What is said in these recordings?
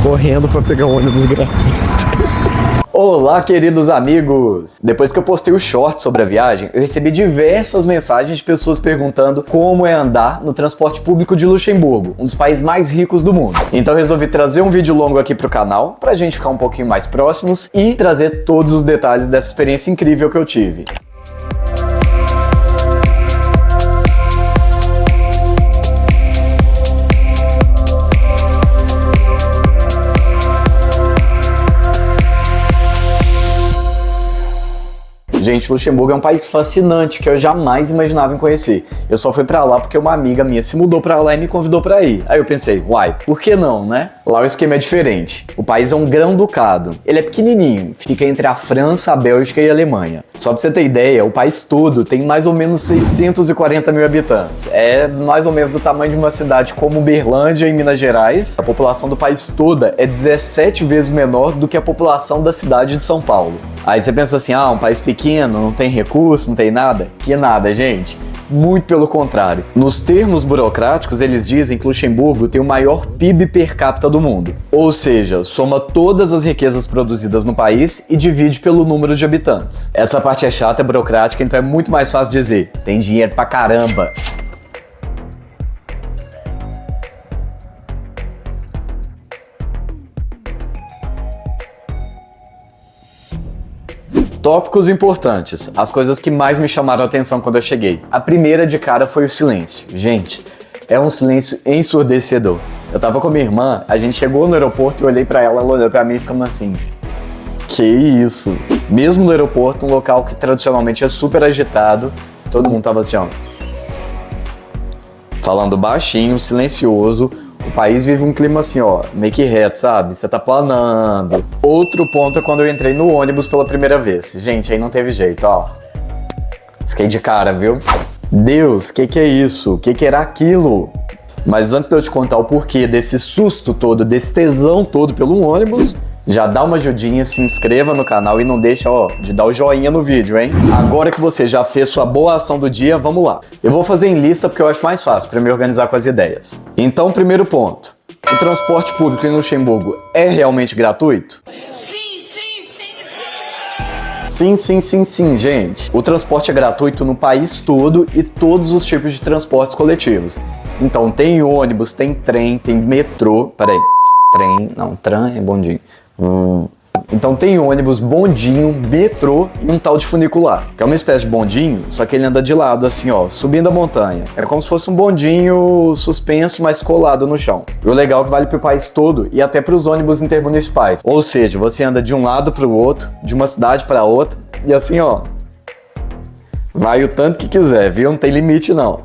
correndo pra pegar um ônibus gratuito. Olá, queridos amigos! Depois que eu postei o short sobre a viagem, eu recebi diversas mensagens de pessoas perguntando como é andar no transporte público de Luxemburgo, um dos países mais ricos do mundo. Então eu resolvi trazer um vídeo longo aqui pro canal, pra gente ficar um pouquinho mais próximos e trazer todos os detalhes dessa experiência incrível que eu tive. Gente, Luxemburgo é um país fascinante que eu jamais imaginava em conhecer. Eu só fui pra lá porque uma amiga minha se mudou pra lá e me convidou pra ir. Aí eu pensei, uai, por que não, né? Lá o esquema é diferente. O país é um grão-ducado. Ele é pequenininho, fica entre a França, a Bélgica e a Alemanha. Só pra você ter ideia, o país todo tem mais ou menos 640 mil habitantes. É mais ou menos do tamanho de uma cidade como Uberlândia, em Minas Gerais. A população do país toda é 17 vezes menor do que a população da cidade de São Paulo. Aí você pensa assim, um país pequeno, não tem recurso, não tem nada? Que nada, gente. Muito pelo contrário. Nos termos burocráticos, eles dizem que Luxemburgo tem o maior PIB per capita do mundo. Ou seja, soma todas as riquezas produzidas no país e divide pelo número de habitantes. Essa parte é chata, é burocrática, então é muito mais fácil dizer. Tem dinheiro pra caramba. Tópicos importantes, as coisas que mais me chamaram a atenção quando eu cheguei. A primeira de cara foi o silêncio. Gente, é um silêncio ensurdecedor. Eu tava com minha irmã, a gente chegou no aeroporto e eu olhei pra ela, ela olhou pra mim e ficamos assim. Que isso? Mesmo no aeroporto, um local que tradicionalmente é super agitado, todo mundo tava assim, falando baixinho, silencioso. O país vive um clima assim, meio que reto, sabe? Você tá planando. Outro ponto é quando eu entrei no ônibus pela primeira vez. Gente, aí não teve jeito, Fiquei de cara, viu? Deus, que é isso? O que era aquilo? Mas antes de eu te contar o porquê desse susto todo, desse tesão todo pelo ônibus, já dá uma ajudinha, se inscreva no canal e não deixa, de dar o joinha no vídeo, hein? Agora que você já fez sua boa ação do dia, vamos lá. Eu vou fazer em lista porque eu acho mais fácil para me organizar com as ideias. Então, primeiro ponto. O transporte público em Luxemburgo é realmente gratuito? Sim, gente. O transporte é gratuito no país todo e todos os tipos de transportes coletivos. Então, tem ônibus, tem trem, tem metrô... Tram é bondinho. Então tem ônibus, bondinho, metrô e um tal de funicular, que é uma espécie de bondinho, só que ele anda de lado assim, subindo a montanha. Era como se fosse um bondinho suspenso, mas colado no chão. E o legal é que vale pro país todo e até pros ônibus intermunicipais. Ou seja, você anda de um lado pro outro, de uma cidade pra outra, e assim, vai o tanto que quiser, viu? Não tem limite não.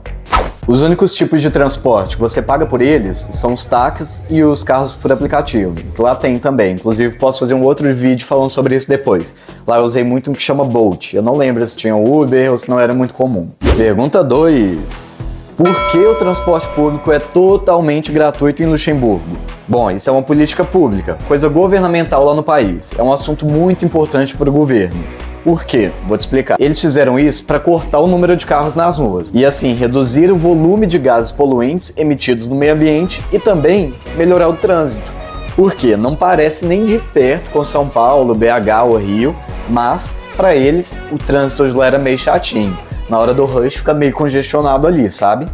Os únicos tipos de transporte que você paga por eles são os táxis e os carros por aplicativo, que lá tem também. Inclusive, posso fazer um outro vídeo falando sobre isso depois. Lá eu usei muito um que chama Bolt. Eu não lembro se tinha Uber ou se não era muito comum. Pergunta 2. Por que o transporte público é totalmente gratuito em Luxemburgo? Bom, isso é uma política pública, coisa governamental lá no país. É um assunto muito importante para o governo. Por quê? Vou te explicar. Eles fizeram isso para cortar o número de carros nas ruas e assim reduzir o volume de gases poluentes emitidos no meio ambiente e também melhorar o trânsito. Por quê? Não parece nem de perto com São Paulo, BH ou Rio, mas para eles o trânsito hoje lá era meio chatinho. Na hora do rush fica meio congestionado ali, sabe?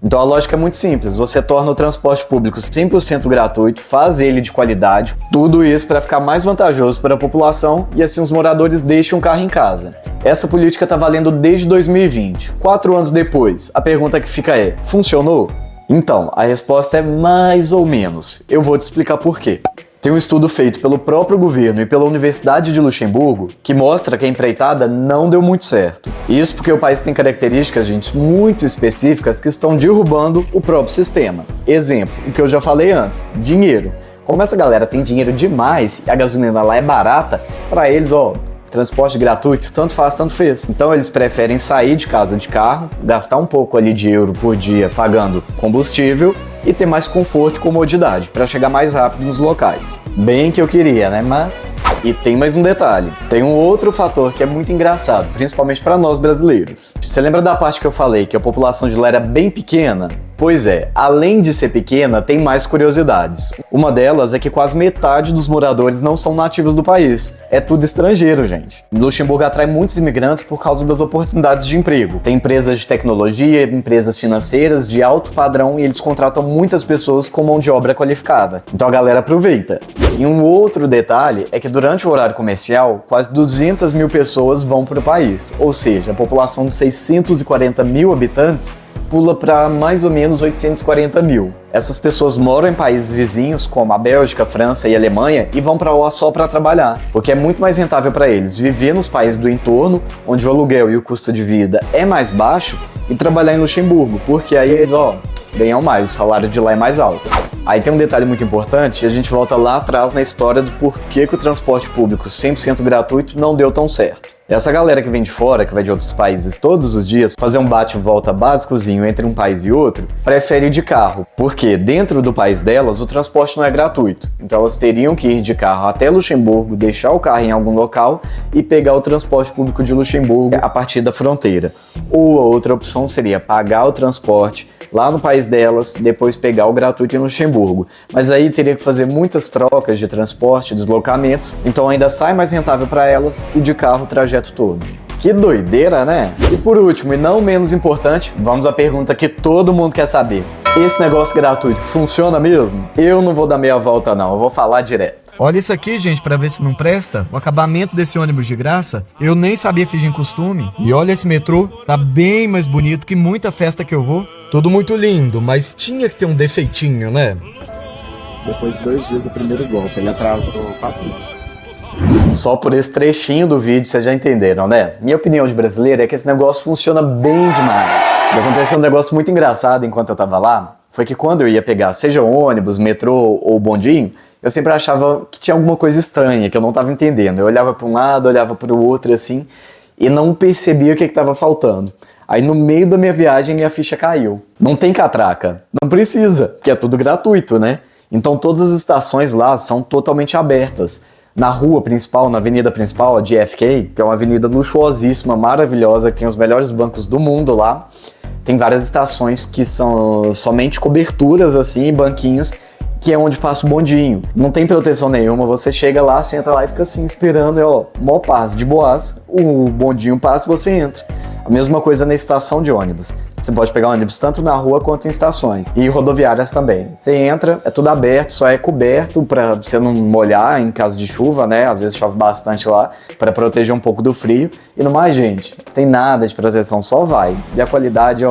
Então a lógica é muito simples, você torna o transporte público 100% gratuito, faz ele de qualidade, tudo isso para ficar mais vantajoso para a população e assim os moradores deixam o carro em casa. Essa política está valendo desde 2020, 4 anos depois. A pergunta que fica é, funcionou? Então, a resposta é mais ou menos, eu vou te explicar por quê. Tem um estudo feito pelo próprio governo e pela Universidade de Luxemburgo que mostra que a empreitada não deu muito certo. Isso porque o país tem características, gente, muito específicas que estão derrubando o próprio sistema. Exemplo, o que eu já falei antes, dinheiro. Como essa galera tem dinheiro demais e a gasolina lá é barata, para eles, transporte gratuito, tanto faz, tanto fez. Então eles preferem sair de casa de carro, gastar um pouco ali de euro por dia pagando combustível e ter mais conforto e comodidade para chegar mais rápido nos locais. Bem que eu queria, né? Mas... E tem mais um detalhe. Tem um outro fator que é muito engraçado, principalmente para nós brasileiros. Você lembra da parte que eu falei que a população de lá era bem pequena? Pois é, além de ser pequena, tem mais curiosidades. Uma delas é que quase metade dos moradores não são nativos do país. É tudo estrangeiro, gente. Luxemburgo atrai muitos imigrantes por causa das oportunidades de emprego. Tem empresas de tecnologia, empresas financeiras de alto padrão e eles contratam muitas pessoas com mão de obra qualificada. Então a galera aproveita. E um outro detalhe é que durante o horário comercial, quase 200 mil pessoas vão para o país. Ou seja, a população de 640 mil habitantes pula para mais ou menos 840 mil. Essas pessoas moram em países vizinhos, como a Bélgica, França e Alemanha, e vão para lá só para trabalhar, porque é muito mais rentável para eles viver nos países do entorno, onde o aluguel e o custo de vida é mais baixo, e trabalhar em Luxemburgo, porque aí eles, ganham mais, o salário de lá é mais alto. Aí tem um detalhe muito importante, e a gente volta lá atrás na história do porquê que o transporte público 100% gratuito não deu tão certo. Essa galera que vem de fora, que vai de outros países todos os dias, fazer um bate-volta básicozinho entre um país e outro, prefere ir de carro, porque dentro do país delas o transporte não é gratuito. Então elas teriam que ir de carro até Luxemburgo, deixar o carro em algum local e pegar o transporte público de Luxemburgo a partir da fronteira. Ou a outra opção seria pagar o transporte lá no país delas, depois pegar o gratuito em Luxemburgo. Mas aí teria que fazer muitas trocas de transporte, deslocamentos, então ainda sai mais rentável para elas e de carro o trajeto todo. Que doideira, né? E por último, e não menos importante, vamos à pergunta que todo mundo quer saber. Esse negócio gratuito funciona mesmo? Eu não vou dar meia volta não, eu vou falar direto. Olha isso aqui, gente, pra ver se não presta. O acabamento desse ônibus de graça, eu nem sabia fingir costume. E olha esse metrô, tá bem mais bonito que muita festa que eu vou. Tudo muito lindo, mas tinha que ter um defeitinho, né? Depois de 2 dias do primeiro golpe, ele atrasou 4 anos. Só por esse trechinho do vídeo vocês já entenderam, né? Minha opinião de brasileiro é que esse negócio funciona bem demais. E aconteceu um negócio muito engraçado enquanto eu tava lá, foi que quando eu ia pegar, seja ônibus, metrô ou bondinho, eu sempre achava que tinha alguma coisa estranha, que eu não tava entendendo. Eu olhava para um lado, olhava para o outro assim, e não percebia o que estava faltando. Aí no meio da minha viagem minha ficha caiu. Não tem catraca, não precisa, porque é tudo gratuito, né? Então todas as estações lá são totalmente abertas. Na rua principal, na avenida principal, a JFK, que é uma avenida luxuosíssima, maravilhosa, que tem os melhores bancos do mundo lá, tem várias estações que são somente coberturas assim, banquinhos, que é onde passa o bondinho. Não tem proteção nenhuma, você chega lá, senta lá e fica assim esperando, mó paz, de boas, o bondinho passa e você entra. A mesma coisa na estação de ônibus. Você pode pegar ônibus tanto na rua quanto em estações. E rodoviárias também. Você entra, é tudo aberto, só é coberto para você não molhar em caso de chuva, né? Às vezes chove bastante lá, para proteger um pouco do frio. E no mais, gente, tem nada de proteção, só vai. E a qualidade,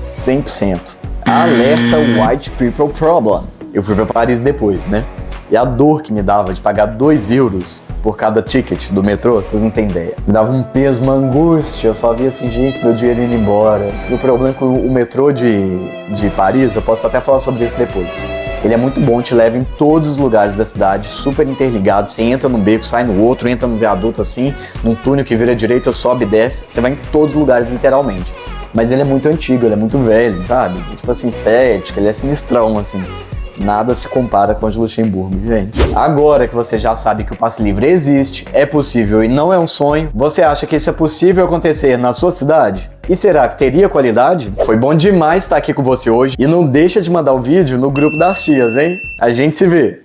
100%. Alerta White People Problem. Eu fui para Paris depois, né? E a dor que me dava de pagar 2 euros por cada ticket do metrô, vocês não têm ideia. Me dava um peso, uma angústia, eu só via assim, gente, meu dinheiro indo embora. E o problema é que o metrô de Paris, eu posso até falar sobre isso depois. Ele é muito bom, te leva em todos os lugares da cidade, super interligado. Você entra num beco, sai no outro, entra no viaduto assim, num túnel que vira à direita, sobe e desce. Você vai em todos os lugares, literalmente. Mas ele é muito antigo, ele é muito velho, sabe? Tipo assim, estética, ele é sinistrão, assim. Nada se compara com a de Luxemburgo, gente. Agora que você já sabe que o passe livre existe, é possível e não é um sonho, você acha que isso é possível acontecer na sua cidade? E será que teria qualidade? Foi bom demais estar aqui com você hoje e não deixa de mandar o vídeo no grupo das tias, hein? A gente se vê!